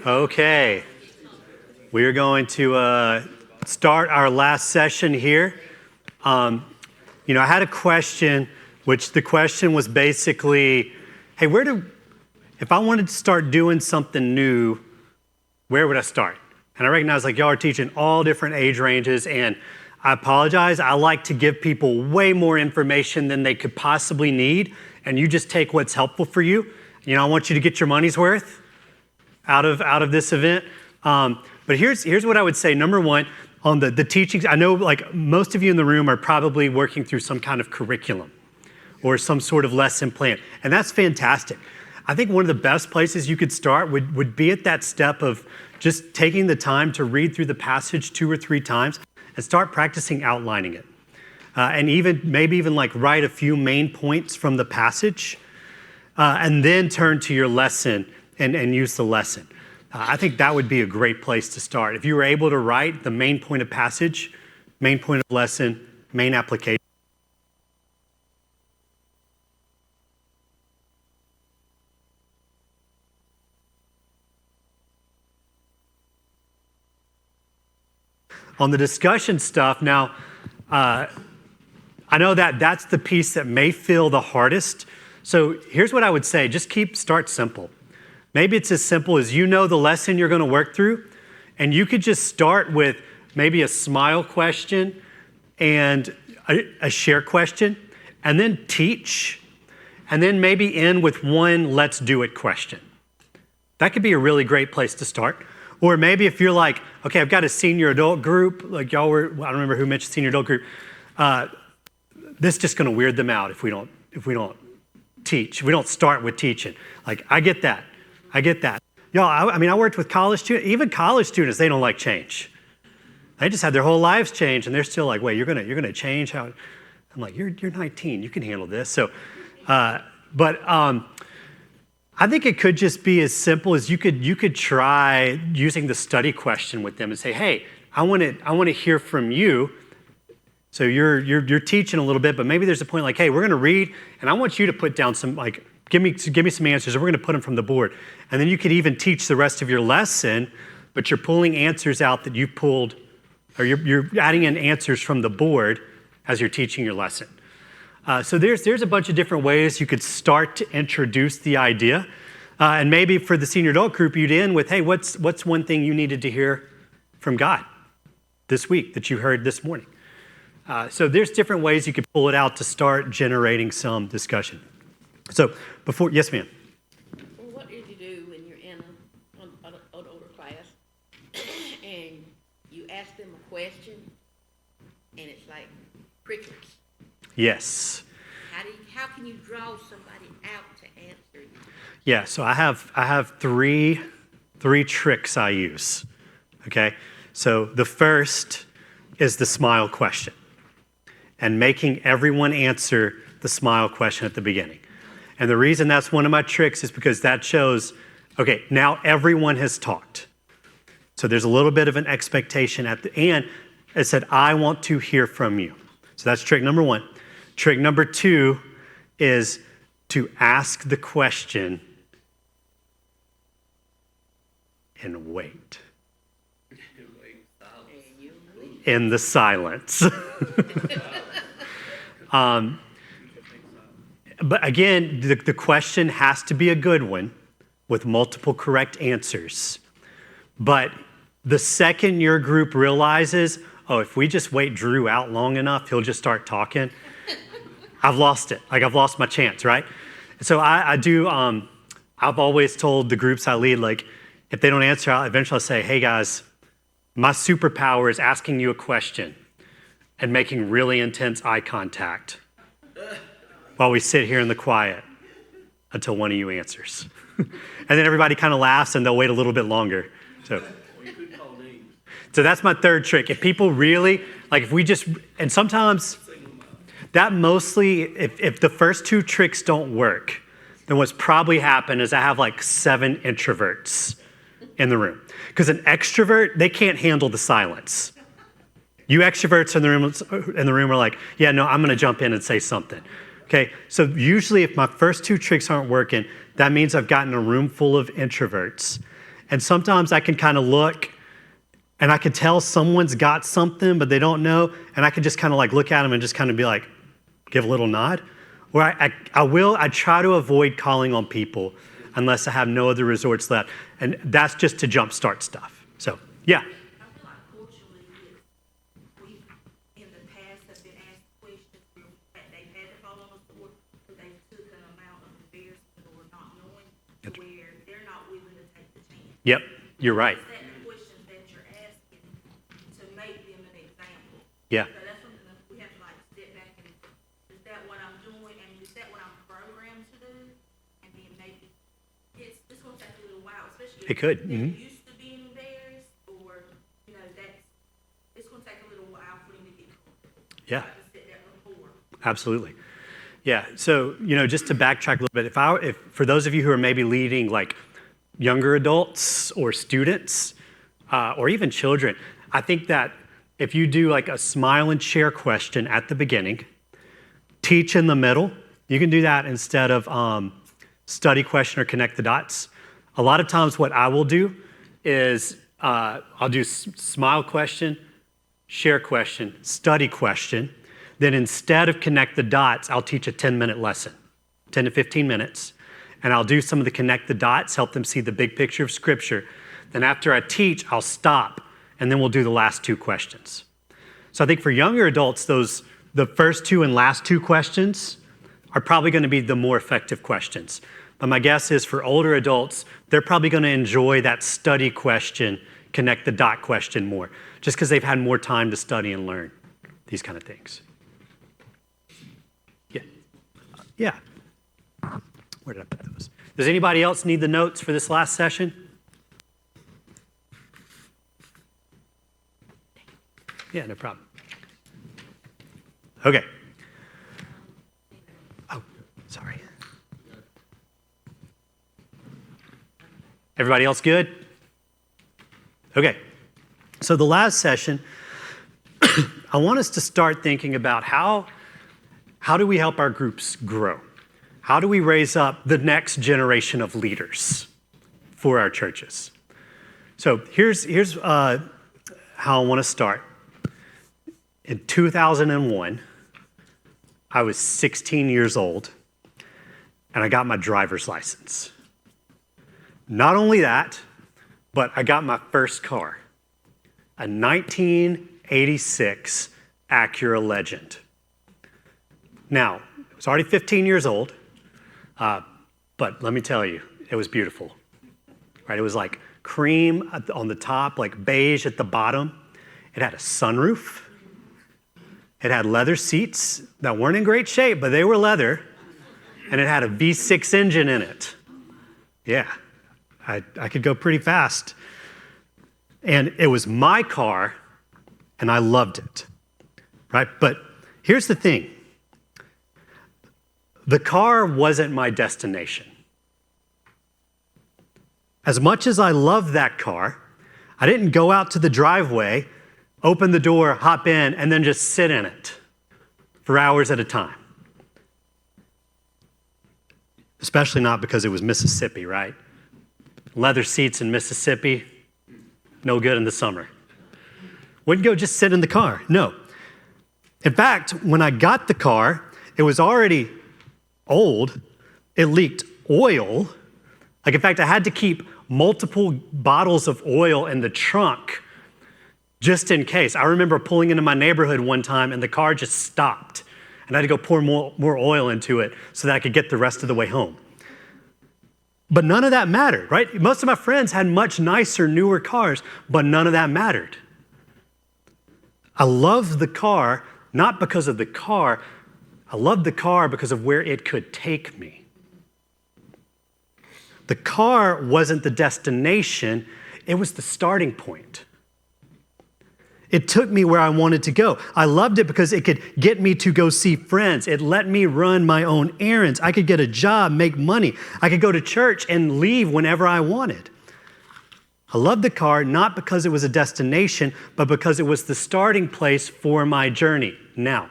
Okay, we are going to start our last session here. I had a question, which the question was basically, hey, if I wanted to start doing something new, where would I start? And I recognize y'all are teaching all different age ranges, and I apologize. I like to give people way more information than they could possibly need, and you just take what's helpful for you. I want you to get your money's worth out of this event. But here's what I would say. Number one, on the teachings, I know most of you in the room are probably working through some kind of curriculum or some sort of lesson plan, and that's fantastic. I think one of the best places you could start would be at that step of just taking the time to read through the passage 2 or 3 times and start practicing outlining it. And maybe even write a few main points from the passage, and then turn to your lesson and use the lesson. I think that would be a great place to start. If you were able to write the main point of passage, main point of lesson, main application. On the discussion stuff, now, I know that's the piece that may feel the hardest. So here's what I would say, just start simple. Maybe it's as simple as the lesson you're going to work through, and you could just start with maybe a smile question and a share question, and then teach, and then maybe end with one let's do it question. That could be a really great place to start. Or maybe if you're okay, I've got a senior adult group, y'all were, I don't remember who mentioned senior adult group. This is just going to weird them out if we don't teach. We don't start with teaching. I get that. Y'all, I worked with college students. Even college students, they don't like change. They just had their whole lives change, and they're still wait, you're gonna change how? I'm you're 19. You can handle this. So, but I think it could just be as simple as you could try using the study question with them and say, hey, I want to hear from you. So you're teaching a little bit, but maybe there's a point hey, we're going to read, and I want you to put down some give me some answers, and we're going to put them from the board. And then you could even teach the rest of your lesson, but you're pulling answers out that you pulled, or you're adding in answers from the board as you're teaching your lesson. So there's a bunch of different ways you could start to introduce the idea. And maybe for the senior adult group, you'd end with, hey, what's one thing you needed to hear from God this week that you heard this morning? So there's different ways you could pull it out to start generating some discussion. So yes, ma'am. Well, what did you do when you're in an older class and you ask them a question and it's like crickets? Yes. How can you draw somebody out to answer you? Yeah, so I have three tricks I use. Okay? So the first is the smile question, and making everyone answer the smile question at the beginning. And the reason that's one of my tricks is because that shows, okay, now everyone has talked. So there's a little bit of an expectation at the end. It said, I want to hear from you. So that's trick number 1. Trick number 2 is to ask the question and wait. In the silence. But again, the question has to be a good one with multiple correct answers. But the second your group realizes, oh, if we just wait Drew out long enough, he'll just start talking, I've lost it. I've lost my chance, right? So I do, I've always told the groups I lead, if they don't answer, eventually I'll say, hey guys, my superpower is asking you a question and making really intense eye contact while we sit here in the quiet until one of you answers. And then everybody kind of laughs and they'll wait a little bit longer. So that's my third trick. If people really, if we just, and sometimes that mostly, if the first 2 tricks don't work, then what's probably happened is I have 7 introverts in the room. Because an extrovert, they can't handle the silence. You extroverts in the room are yeah, no, I'm going to jump in and say something. Okay, so usually if my first 2 tricks aren't working, that means I've gotten a room full of introverts. And sometimes I can kind of look and I can tell someone's got something, but they don't know. And I can just kind of like look at them and just kind of be like, give a little nod. Or I try to avoid calling on people unless I have no other resorts left. And that's just to jumpstart stuff. So, yeah. I feel like culturally, we in the past have been asked questions where they've had to fall on the sword, but they took an amount of embarrassment or not knowing to where they're not willing to take the chance. Yep, you're right. Set the questions that you're asking to make them an example. Yeah. So that's something that we have to like step back and, is that what I'm doing, and is that what I'm programmed to do? And then maybe it's gonna take a little while, especially It could, if they're mhm. used to being embarrassed, or, it's gonna take a little while for them to get comfortable. Yeah. Like to set that rapport. Absolutely. Yeah. So, just to backtrack a little bit, if for those of you who are maybe leading like younger adults or students or even children, I think that if you do like a smile and share question at the beginning, teach in the middle, you can do that instead of study question or connect the dots. A lot of times what I will do is I'll do smile question, share question, study question. Then instead of connect the dots, I'll teach a 10-minute lesson, 10 to 15 minutes. And I'll do some of the connect the dots, help them see the big picture of Scripture. Then after I teach, I'll stop, and then we'll do the last two questions. So I think for younger adults, the first two and last two questions are probably going to be the more effective questions. But my guess is for older adults, they're probably going to enjoy that study question, connect the dot question more, just because they've had more time to study and learn these kind of things. Yeah. Yeah. Where did I put those? Does anybody else need the notes for this last session? Yeah, no problem. Okay. Oh, sorry. Everybody else good? Okay. So the last session, I want us to start thinking about how do we help our groups grow? How do we raise up the next generation of leaders for our churches? So here's how I want to start. In 2001, I was 16 years old, and I got my driver's license. Not only that, but I got my first car, a 1986 Acura Legend. Now, I was already 15 years old, but let me tell you, it was beautiful. Right? It was like cream on the top, like beige at the bottom. It had a sunroof. It had leather seats that weren't in great shape, but they were leather. And it had a V6 engine in it. Yeah, I could go pretty fast. And it was my car, and I loved it. Right? But here's the thing. The car wasn't my destination. As much as I loved that car, I didn't go out to the driveway, open the door, hop in, and then just sit in it for hours at a time. Especially not because it was Mississippi, right? Leather seats in Mississippi, no good in the summer. Wouldn't go just sit in the car, no. In fact, when I got the car, it was already old. It leaked oil. Like, in fact, I had to keep multiple bottles of oil in the trunk just in case. I remember pulling into my neighborhood one time and the car just stopped. And I had to go pour more oil into it so that I could get the rest of the way home. But none of that mattered, right? Most of my friends had much nicer, newer cars, but none of that mattered. I loved the car, not because of the car. I loved the car because of where it could take me. The car wasn't the destination, it was the starting point. It took me where I wanted to go. I loved it because it could get me to go see friends. It let me run my own errands. I could get a job, make money. I could go to church and leave whenever I wanted. I loved the car not because it was a destination, but because it was the starting place for my journey. Now,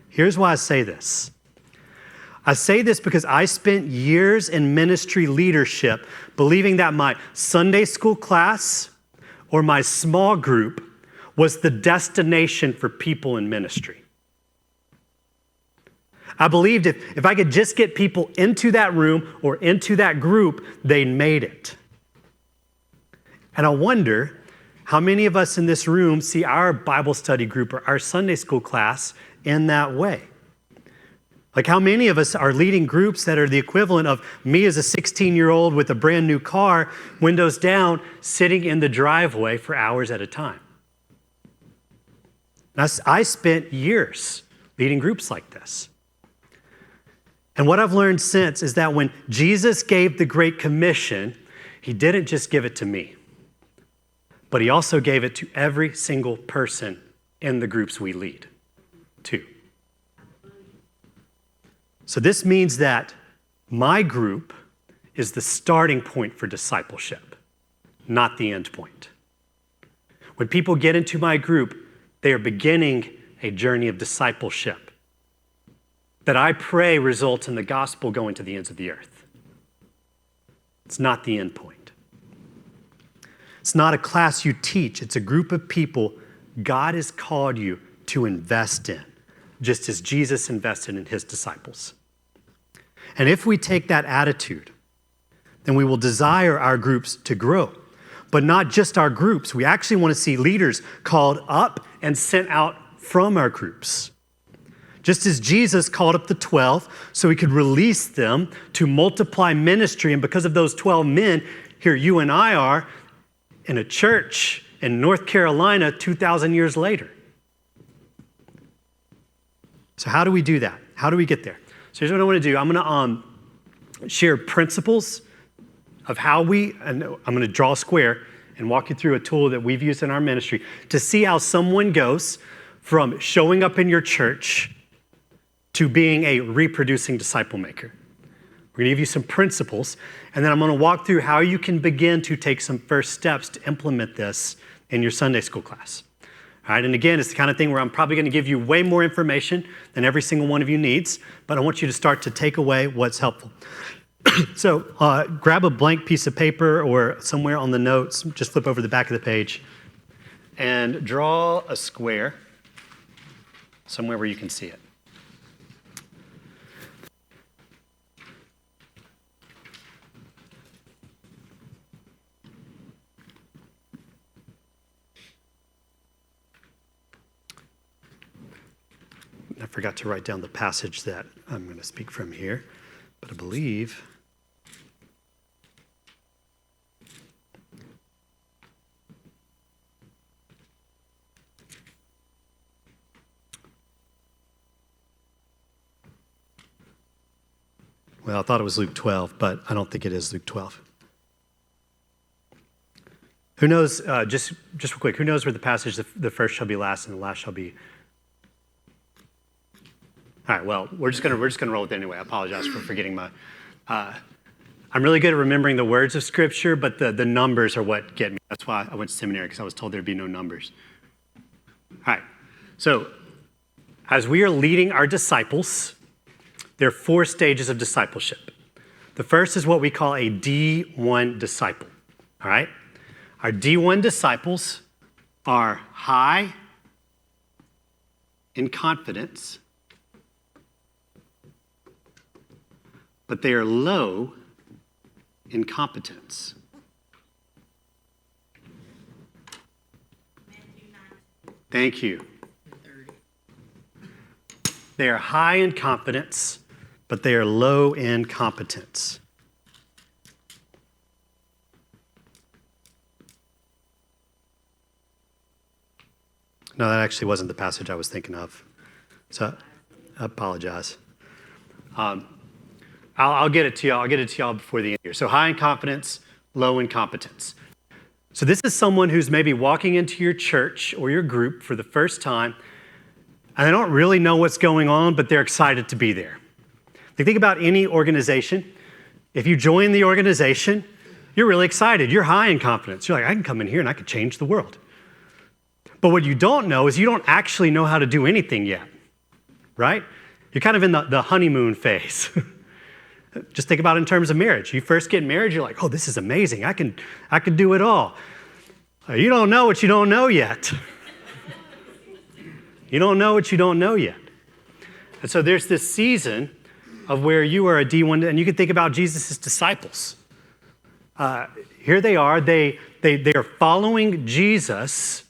here's why I say this. I say this because I spent years in ministry leadership believing that my Sunday school class or my small group was the destination for people in ministry. I believed if I could just get people into that room or into that group, they made it. And I wonder how many of us in this room see our Bible study group or our Sunday school class in that way. Like how many of us are leading groups that are the equivalent of me as a 16-year-old with a brand new car, windows down, sitting in the driveway for hours at a time. I spent years leading groups like this. And what I've learned since is that when Jesus gave the Great Commission, he didn't just give it to me, but he also gave it to every single person in the groups we lead, too. So this means that my group is the starting point for discipleship, not the end point. When people get into my group, they are beginning a journey of discipleship that I pray results in the gospel going to the ends of the earth. It's not the end point. It's not a class you teach. It's a group of people God has called you to invest in, just as Jesus invested in his disciples. And if we take that attitude, then we will desire our groups to grow. But not just our groups. We actually want to see leaders called up and sent out from our groups. Just as Jesus called up the 12 so he could release them to multiply ministry. And because of those 12 men, here you and I are in a church in North Carolina 2,000 years later. So how do we do that? How do we get there? So here's what I want to do. I'm going to share principles of how and I'm going to draw a square and walk you through a tool that we've used in our ministry to see how someone goes from showing up in your church to being a reproducing disciple maker. We're going to give you some principles, and then I'm going to walk through how you can begin to take some first steps to implement this in your Sunday school class. All right, and again, it's the kind of thing where I'm probably going to give you way more information than every single one of you needs, but I want you to start to take away what's helpful. So grab a blank piece of paper or somewhere on the notes, just flip over the back of the page, and draw a square somewhere where you can see it. I forgot to write down the passage that I'm going to speak from here, but I believe I thought it was Luke 12, but I don't think it is Luke 12. Who knows, just real quick, who knows where the passage, the first shall be last and the last shall be... All right, well, we're just gonna roll with it anyway. I apologize for forgetting my... I'm really good at remembering the words of Scripture, but the numbers are what get me. That's why I went to seminary, because I was told there'd be no numbers. All right, so as we are leading our disciples, there are 4 stages of discipleship. The first is what we call a D1 disciple, all right? Our D1 disciples are high in confidence, but they are low in competence. Thank you. They are high in confidence, but they are low in competence. No, that actually wasn't the passage I was thinking of. So I apologize. I'll get it to y'all. I'll get it to y'all before the end here. So high in confidence, low in competence. So this is someone who's maybe walking into your church or your group for the first time, and they don't really know what's going on, but they're excited to be there. Think about any organization. If you join the organization, you're really excited. You're high in confidence. You're like, I can come in here and I can change the world. But what you don't know is you don't actually know how to do anything yet, right? You're kind of in the honeymoon phase. Just think about it in terms of marriage. You first get married, you're like, oh, this is amazing. I can do it all. You don't know what you don't know yet. You don't know what you don't know yet. And so there's this season of where you are a D1, and you can think about Jesus' disciples. Here they are. They are following Jesus,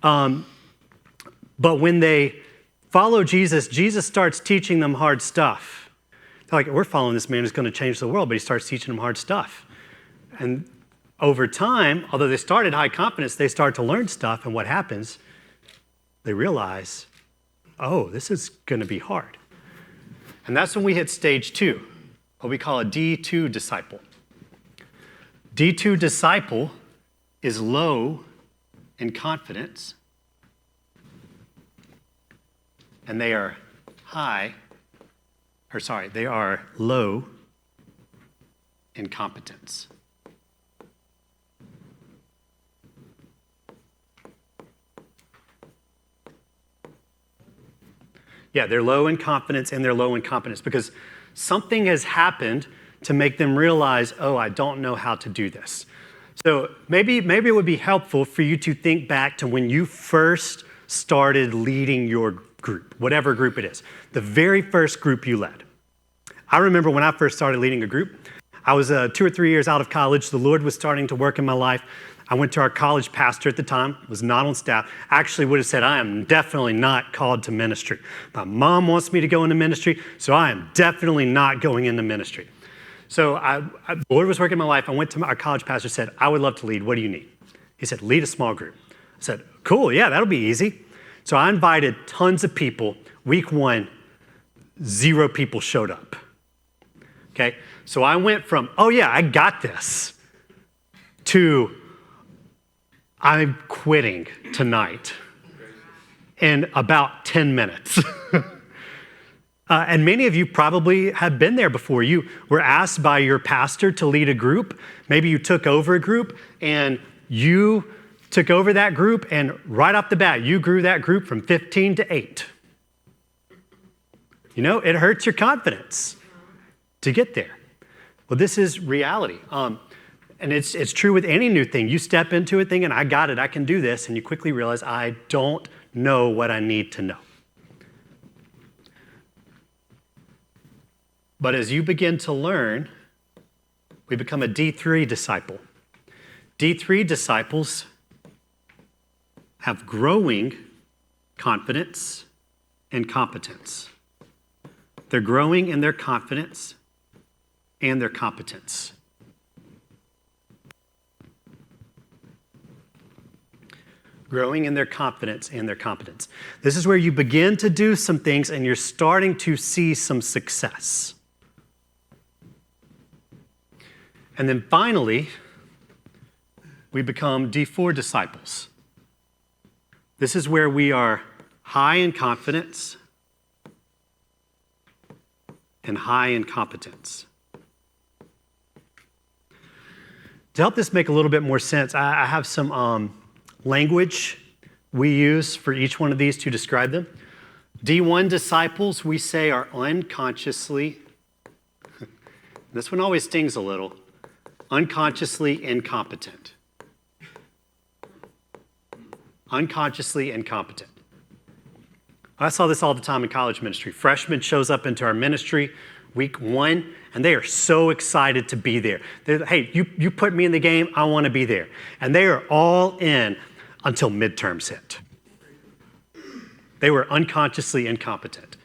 but when they follow Jesus, Jesus starts teaching them hard stuff. They're like, we're following this man who's going to change the world, but he starts teaching them hard stuff. And over time, although they started high confidence, they start to learn stuff, and what happens? They realize, oh, this is going to be hard. And that's when we hit stage 2, what we call a D2 disciple. D2 disciple is low in confidence, and they are low in competence. Yeah, they're low in confidence and they're low in competence because something has happened to make them realize, oh, I don't know how to do this. So maybe it would be helpful for you to think back to when you first started leading your group, whatever group it is, the very first group you led. I remember when I first started leading a group, I was 2 or 3 years out of college. The Lord was starting to work in my life. I went to our college pastor at the time, was not on staff, actually would have said, I am definitely not called to ministry. My mom wants me to go into ministry, so I am definitely not going into ministry. So the Lord was working in my life. I went to our college pastor, said, I would love to lead. What do you need? He said, lead a small group. I said, cool, yeah, that'll be easy. So I invited tons of people. Week 1, 0 people showed up. Okay, so I went from, oh yeah, I got this, to I'm quitting tonight in about 10 minutes. And many of you probably have been there before. You were asked by your pastor to lead a group. Maybe you took over a group and you took over that group, and right off the bat, you grew that group from 15 to 8. You know, it hurts your confidence to get there. Well, this is reality. And it's true with any new thing. You step into a thing and I got it, I can do this, and you quickly realize I don't know what I need to know. But as you begin to learn, we become a D3 disciple. D3 disciples have growing confidence and competence. They're growing in their confidence and their competence. Growing in their confidence and their competence. This is where you begin to do some things and you're starting to see some success. And then finally, we become D4 disciples. This is where we are high in confidence and high in competence. To help this make a little bit more sense, I have some language we use for each one of these to describe them. D1 disciples, we say, are unconsciously, this one always stings a little, unconsciously incompetent. Unconsciously incompetent. I saw this all the time in college ministry. Freshman shows up into our ministry week 1, and they are so excited to be there. Hey, you put me in the game, I want to be there. And they are all in until midterms hit. They were unconsciously incompetent.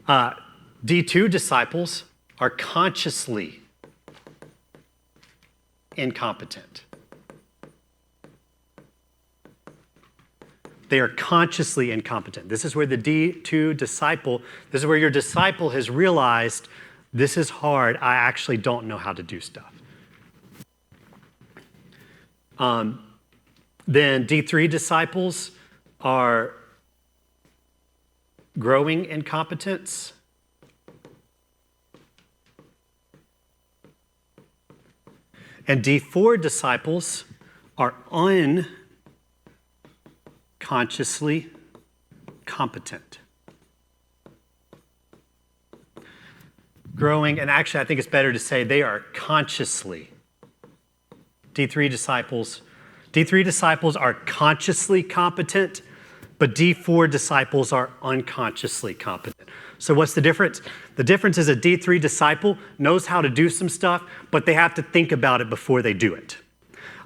D2 disciples are consciously incompetent. They are consciously incompetent. This is where the D2 disciple, this is where your disciple has realized this is hard. I actually don't know how to do stuff. Then D3 disciples are growing in competence. And D4 disciples are unconsciously competent. growing, and actually I think it's better to say they are consciously. D3 disciples are consciously competent, but D4 disciples are unconsciously competent. So what's the difference? The difference is a D3 disciple knows how to do some stuff, but they have to think about it before they do it.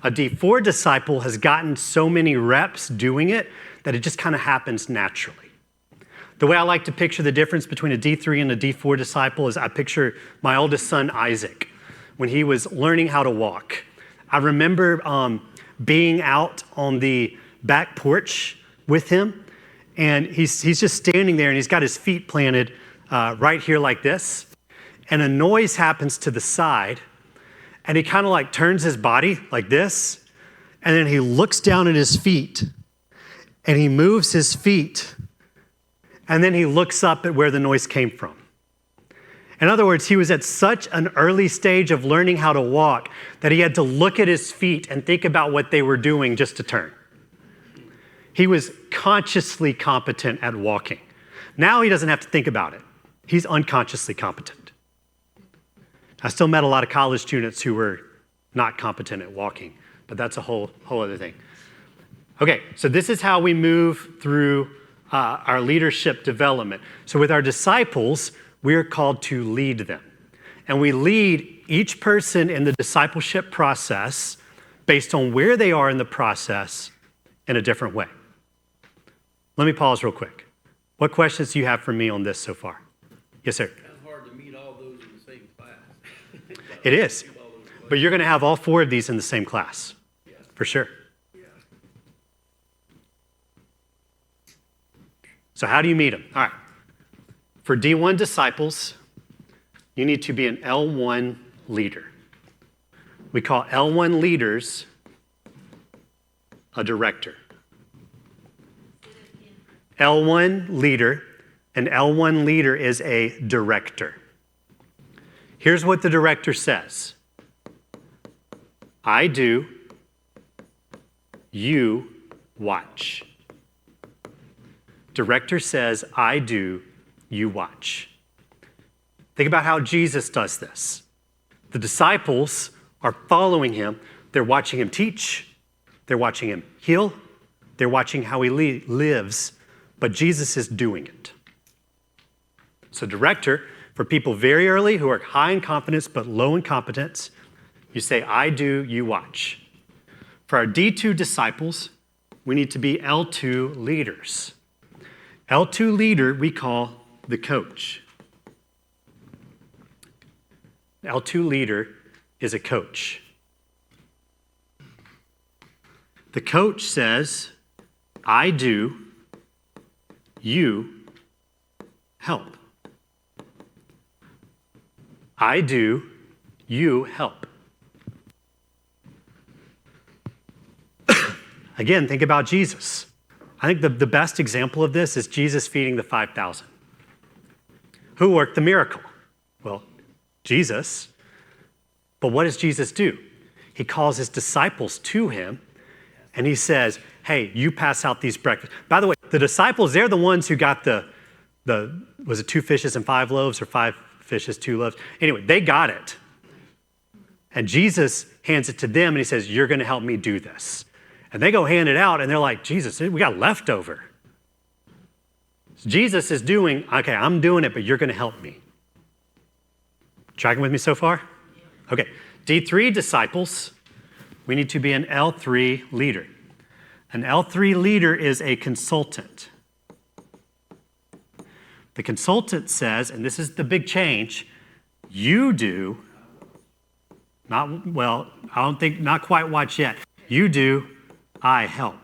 A D4 disciple has gotten so many reps doing it that it just kind of happens naturally. The way I like to picture the difference between a D3 and a D4 disciple is I picture my oldest son, Isaac, when he was learning how to walk. I remember being out on the back porch with him, and he's just standing there, and he's got his feet planted right here like this, and a noise happens to the side, and he kind of like turns his body like this, and then he looks down at his feet, and he moves his feet, and then he looks up at where the noise came from. In other words, he was at such an early stage of learning how to walk that he had to look at his feet and think about what they were doing just to turn. He was consciously competent at walking. Now he doesn't have to think about it. He's unconsciously competent. I still met a lot of college students who were not competent at walking, but that's a whole other thing. Okay, so this is how we move through our leadership development. So with our disciples, we're called to lead them. And we lead each person in the discipleship process based on where they are in the process in a different way. Let me pause real quick. What questions do you have for me on this so far? Yes, sir. It's hard to meet all those in the same class. It is. But you're going to have all 4 of these in the same class, for sure. So how do you meet them? All right. For D1 disciples, you need to be an L1 leader. We call L1 leaders a director. L1 leader, an L1 leader is a director. Here's what the director says. I do, you watch. Director says, I do, you watch. Think about how Jesus does this. The disciples are following him. They're watching him teach. They're watching him heal. They're watching how he lives. But Jesus is doing it. So director, for people very early who are high in confidence but low in competence, you say, I do, you watch. For our D2 disciples, we need to be L2 leaders. L2 leader we call the coach. L2 leader is a coach. The coach says, I do, you help. I do, you help. Again, think about Jesus. I think the best example of this is Jesus feeding the 5,000. Who worked the miracle? Well, Jesus. But what does Jesus do? He calls his disciples to him, and he says, hey, you pass out these breakfasts. By the way, the disciples, they're the ones who got was it 2 fishes and 5 loaves or 5 fishes, 2 loaves? Anyway, they got it. And Jesus hands it to them, and he says, you're going to help me do this. And they go hand it out, and they're like, Jesus, we got leftover. So Jesus is doing, okay, I'm doing it, but you're going to help me. Tracking with me so far? Okay, D3 disciples, we need to be an L3 leader. An L3 leader is a consultant. The consultant says, and this is the big change, you do, not quite watch yet. You do, I help.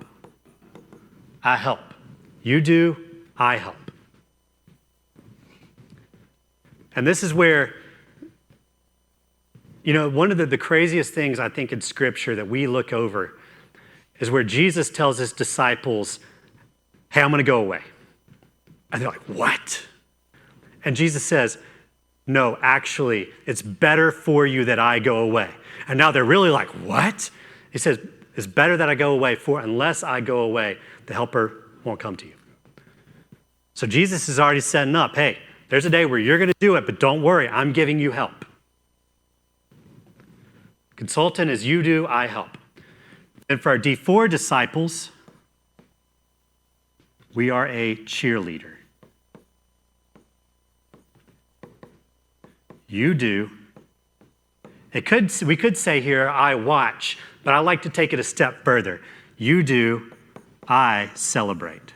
I help. You do, I help. And this is where, one of the craziest things I think in Scripture that we look over is where Jesus tells his disciples, hey, I'm going to go away. And they're like, what? And Jesus says, no, actually, it's better for you that I go away. And now they're really like, what? He says, it's better that I go away, for unless I go away, the helper won't come to you. So Jesus is already setting up, hey, there's a day where you're going to do it, but don't worry, I'm giving you help. Consultant is you do, I help. And for our D4 disciples, we are a cheerleader. You do. We could say here, I watch, but I like to take it a step further. You do, I celebrate.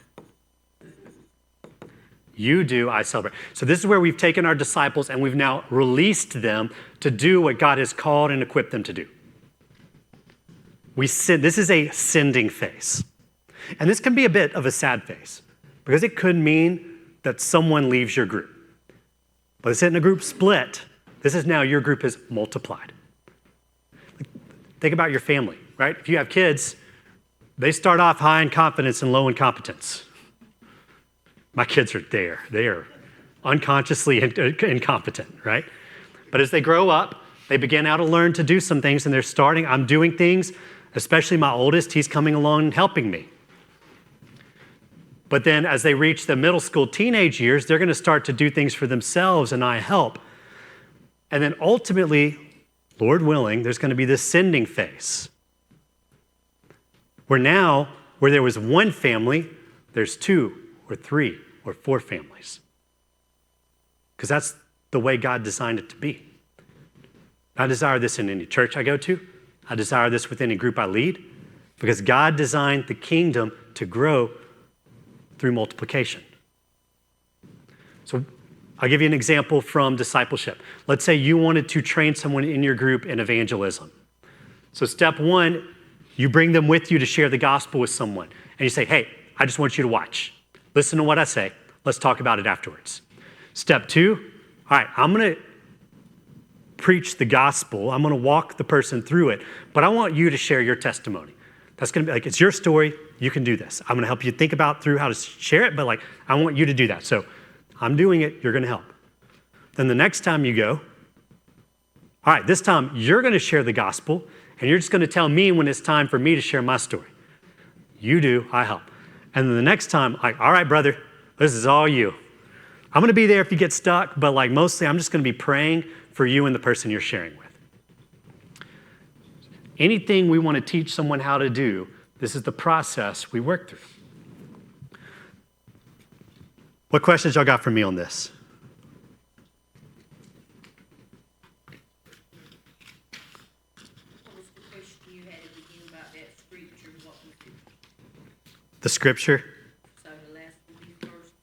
You do, I celebrate. So this is where we've taken our disciples and we've now released them to do what God has called and equipped them to do. This is a sending phase. And this can be a bit of a sad phase because it could mean that someone leaves your group. But it's in a group split. This is now your group is multiplied. Think about your family, right? If you have kids, they start off high in confidence and low in competence. My kids are there. They are unconsciously incompetent, right? But as they grow up, they begin now to learn to do some things, and I'm doing things, especially my oldest, he's coming along and helping me. But then as they reach the middle school, teenage years, they're going to start to do things for themselves, and I help. And then ultimately, Lord willing, there's going to be this sending phase. Where there was one family, there's 2 or 3 or 4 families. Because that's the way God designed it to be. I desire this in any church I go to. I desire this with any group I lead. Because God designed the kingdom to grow through multiplication. So I'll give you an example from discipleship. Let's say you wanted to train someone in your group in evangelism. So step 1, you bring them with you to share the gospel with someone. And you say, hey, I just want you to watch. Listen to what I say. Let's talk about it afterwards. Step 2, all right, I'm going to preach the gospel. I'm going to walk the person through it, but I want you to share your testimony. That's going to be like, it's your story. You can do this. I'm going to help you think about through how to share it, but like, I want you to do that. So I'm doing it. You're going to help. Then the next time you go, all right, this time you're going to share the gospel, and you're just going to tell me when it's time for me to share my story. You do, I help. And then the next time, like, all right, brother, this is all you. I'm going to be there if you get stuck, but like mostly I'm just going to be praying for you and the person you're sharing with. Anything we want to teach someone how to do, this is the process we work through. What questions y'all got for me on this? What was the question you had at the beginning about that scripture? What was it? The scripture? So the last will be first.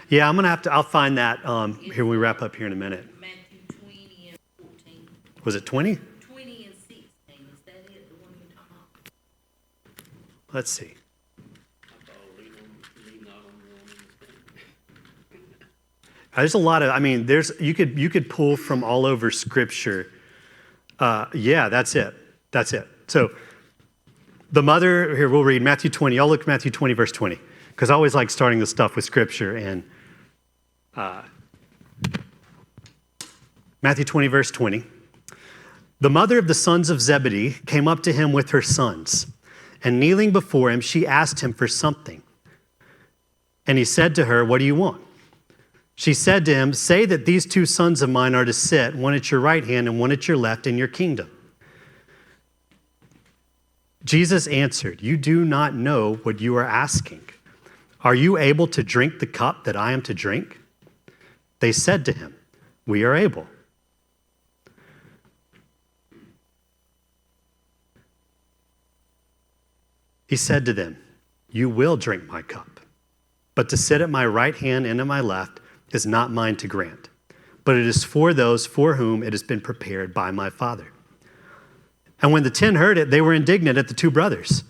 Yeah, I'll find that here when we wrap up here in a minute. Matthew 20 and 14. Was it 20? 20 and 16. Is that it? The one you're talking about? Let's see. I thought lean not on your own understanding. There's a lot of, you could pull from all over scripture. Yeah, that's it. That's it. So the mother, here we'll read Matthew 20. I'll look at Matthew 20, verse 20. Because I always like starting the stuff with scripture. And Matthew 20, verse 20. The mother of the sons of Zebedee came up to him with her sons. And kneeling before him, she asked him for something. And he said to her, what do you want? She said to him, say that these 2 sons of mine are to sit, one at your right hand and one at your left in your kingdom. Jesus answered, you do not know what you are asking. Are you able to drink the cup that I am to drink? They said to him, we are able. He said to them, you will drink my cup, but to sit at my right hand and at my left is not mine to grant, but it is for those for whom it has been prepared by my Father. And when the 10 heard it, they were indignant at the 2 brothers.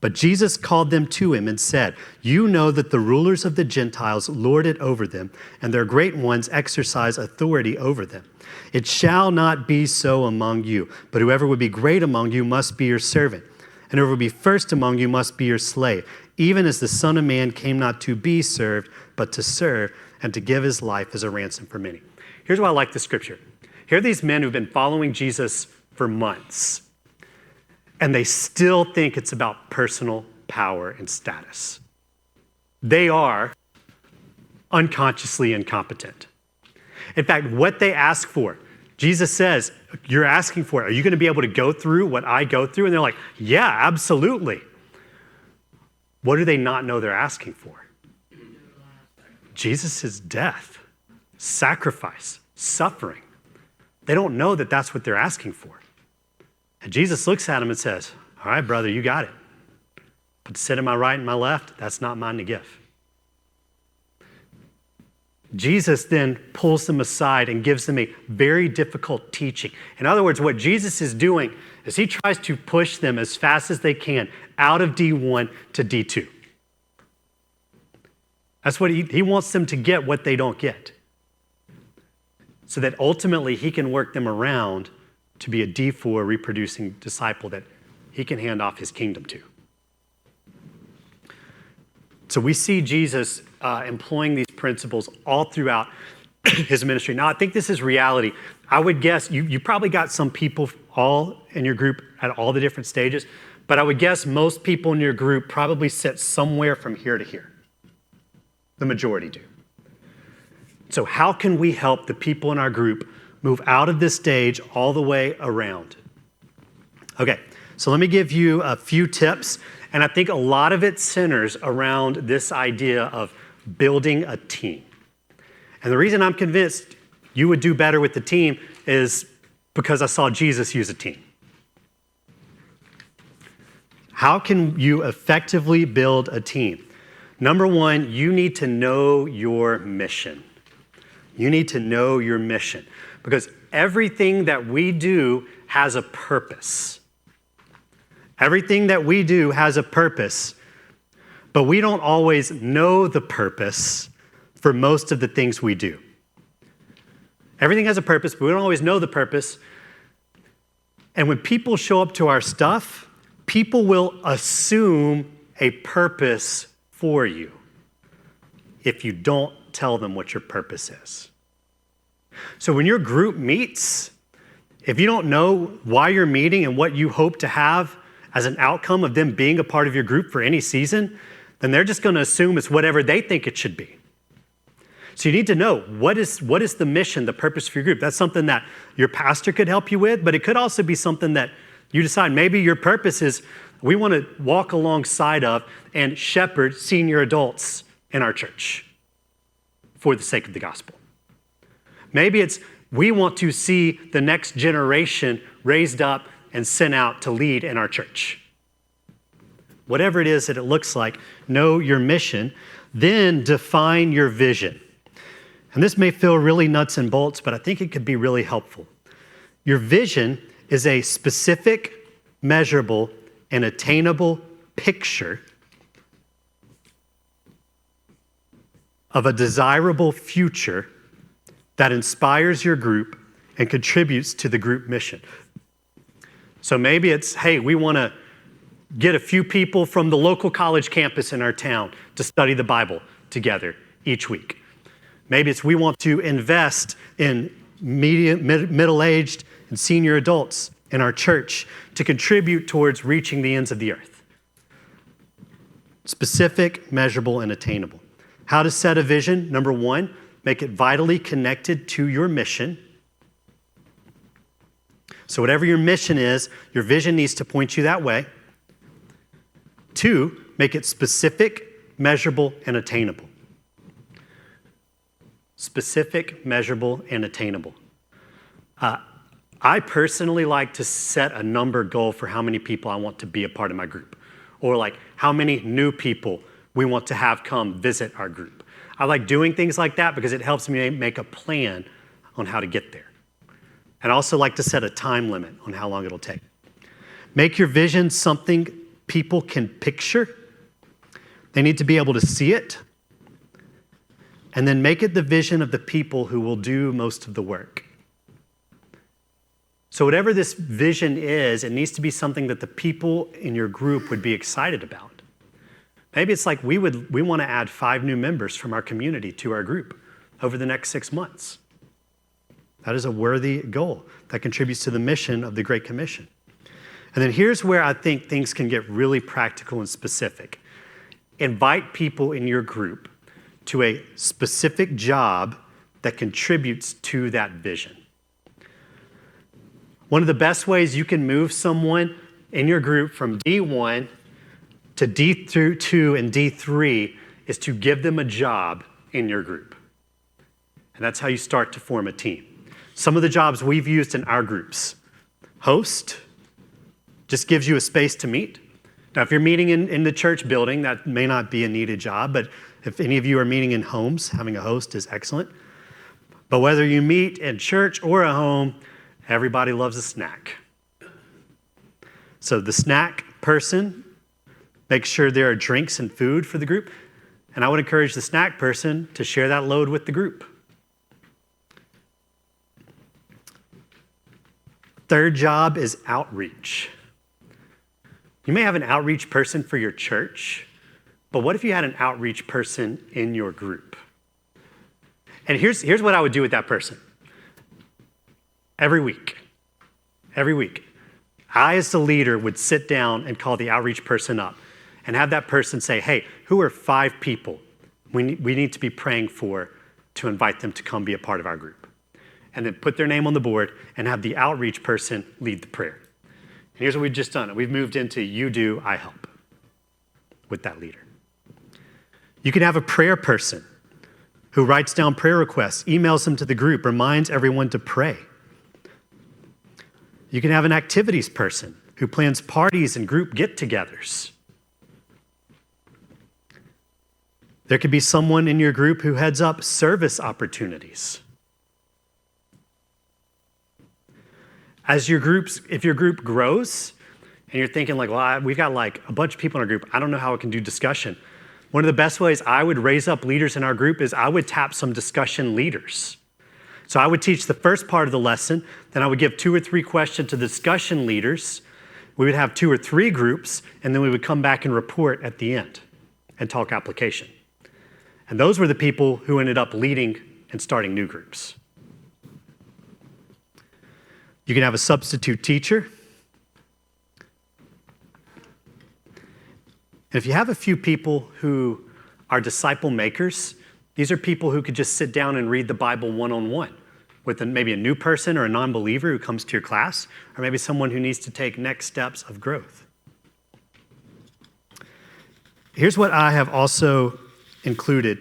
But Jesus called them to him and said, you know that the rulers of the Gentiles lord it over them, and their great ones exercise authority over them. It shall not be so among you, but whoever would be great among you must be your servant, and whoever would be first among you must be your slave, even as the Son of Man came not to be served, but to serve, and to give his life as a ransom for many. Here's why I like the scripture. Here are these men who've been following Jesus for months, and they still think it's about personal power and status. They are unconsciously incompetent. In fact, what they ask for, Jesus says, you're asking for it. Are you going to be able to go through what I go through? And they're like, yeah, absolutely. What do they not know they're asking for? Jesus' death, sacrifice, suffering. They don't know that that's what they're asking for. And Jesus looks at them and says, all right, brother, you got it. But to sit in my right and my left, that's not mine to give. Jesus then pulls them aside and gives them a very difficult teaching. In other words, what Jesus is doing is he tries to push them as fast as they can out of D1 to D2. That's what he wants them to get what they don't get. So that ultimately he can work them around to be a D4 reproducing disciple that he can hand off his kingdom to. So we see Jesus employing these principles all throughout his ministry. Now, I think this is reality. I would guess you probably got some people all in your group at all the different stages, but I would guess most people in your group probably sit somewhere from here to here. The majority do. So how can we help the people in our group move out of this stage all the way around? Okay, so let me give you a few tips. And I think a lot of it centers around this idea of building a team. And the reason I'm convinced you would do better with the team is because I saw Jesus use a team. How can you effectively build a team? Number one, you need to know your mission. You need to know your mission because everything that we do has a purpose. Everything that we do has a purpose, but we don't always know the purpose for most of the things we do. Everything has a purpose, but we don't always know the purpose. And when people show up to our stuff, people will assume a purpose for you if you don't tell them what your purpose is. So when your group meets, if you don't know why you're meeting and what you hope to have as an outcome of them being a part of your group for any season, then they're just going to assume it's whatever they think it should be. So you need to know what is the mission, the purpose for your group. That's something that your pastor could help you with, but it could also be something that you decide maybe your purpose is we want to walk alongside of and shepherd senior adults in our church for the sake of the gospel. Maybe it's we want to see the next generation raised up and sent out to lead in our church. Whatever it is that it looks like, know your mission, then define your vision. And this may feel really nuts and bolts, but I think it could be really helpful. Your vision is a specific, measurable, and attainable picture of a desirable future that inspires your group and contributes to the group mission. So maybe it's, hey, we want to get a few people from the local college campus in our town to study the Bible together each week. Maybe it's we want to invest in middle-aged and senior adults in our church to contribute towards reaching the ends of the earth. Specific, measurable, and attainable. How to set a vision? Number one, make it vitally connected to your mission. So whatever your mission is, your vision needs to point you that way. Two, make it specific, measurable, and attainable. Specific, measurable, and attainable. I personally like to set a number goal for how many people I want to be a part of my group, or like how many new people we want to have come visit our group. I like doing things like that because it helps me make a plan on how to get there. And I also like to set a time limit on how long it'll take. Make your vision something people can picture. They need to be able to see it. And then make it the vision of the people who will do most of the work. So whatever this vision is, it needs to be something that the people in your group would be excited about. Maybe it's like we want to add 5 new members from our community to our group over the next 6 months. That is a worthy goal that contributes to the mission of the Great Commission. And then here's where I think things can get really practical and specific. Invite people in your group to a specific job that contributes to that vision. One of the best ways you can move someone in your group from D1 to D2 and D3 is to give them a job in your group. And that's how you start to form a team. Some of the jobs we've used in our groups: host, just gives you a space to meet. Now, if you're meeting in the church building, that may not be a needed job, but if any of you are meeting in homes, having a host is excellent. But whether you meet in church or a home, everybody loves a snack. So the snack person makes sure there are drinks and food for the group, and I would encourage the snack person to share that load with the group. Third job is outreach. You may have an outreach person for your church, but what if you had an outreach person in your group? And here's what I would do with that person. Every week, I as the leader would sit down and call the outreach person up and have that person say, hey, who are 5 people we need to be praying for to invite them to come be a part of our group? And then put their name on the board and have the outreach person lead the prayer. And here's what we've just done. We've moved into you do, I help with that leader. You can have a prayer person who writes down prayer requests, emails them to the group, reminds everyone to pray. You can have an activities person who plans parties and group get-togethers. There could be someone in your group who heads up service opportunities. If your group grows and you're thinking like, well, we've got like a bunch of people in our group, I don't know how I can do discussion. One of the best ways I would raise up leaders in our group is I would tap some discussion leaders. So I would teach the first part of the lesson, then I would give 2 or 3 questions to the discussion leaders. We would have 2 or 3 groups, and then we would come back and report at the end and talk application. And those were the people who ended up leading and starting new groups. You can have a substitute teacher. And if you have a few people who are disciple makers, these are people who could just sit down and read the Bible one-on-one with maybe a new person or a non-believer who comes to your class, or maybe someone who needs to take next steps of growth. Here's what I have also included.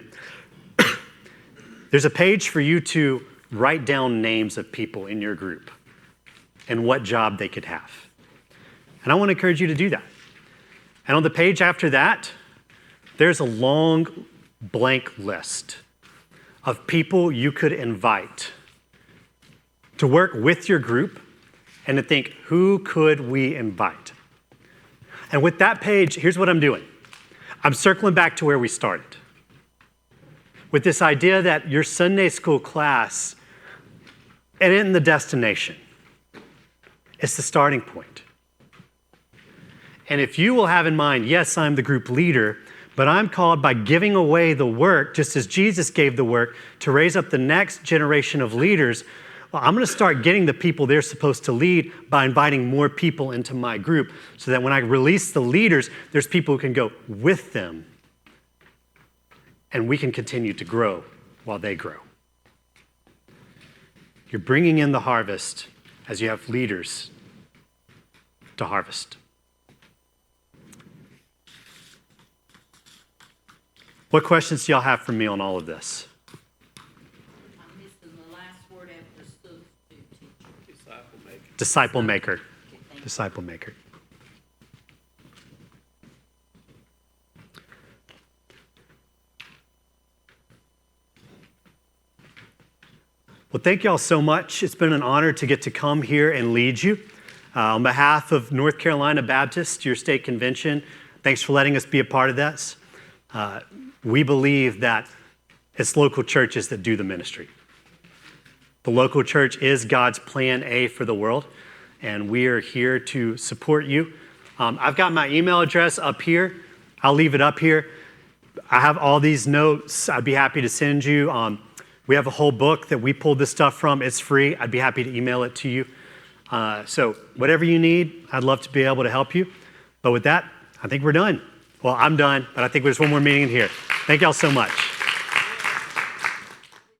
There's a page for you to write down names of people in your group and what job they could have. And I want to encourage you to do that. And on the page after that, there's a long blank list of people you could invite to work with your group and to think, who could we invite? And with that page, here's what I'm doing. I'm circling back to where we started. With this idea that your Sunday school class, it isn't the destination. It's the starting point. And if you will have in mind, yes, I'm the group leader, but I'm called by giving away the work, just as Jesus gave the work, to raise up the next generation of leaders. Well, I'm going to start getting the people they're supposed to lead by inviting more people into my group so that when I release the leaders, there's people who can go with them and we can continue to grow while they grow. You're bringing in the harvest as you have leaders to harvest. What questions do y'all have for me on all of this? I'm missing the last word after substitute teacher. Disciple maker. Disciple maker. Disciple maker. Well, thank y'all so much. It's been an honor to get to come here and lead you. On behalf of North Carolina Baptist, your state convention, thanks for letting us be a part of this. We believe that it's local churches that do the ministry. The local church is God's plan A for the world, and we are here to support you. I've got my email address up here. I'll leave it up here. I have all these notes I'd be happy to send you. We have a whole book that we pulled this stuff from. It's free. I'd be happy to email it to you. So whatever you need, I'd love to be able to help you. But with that, I think we're done. Well, I'm done, but I think there's one more meeting in here. Thank y'all so much.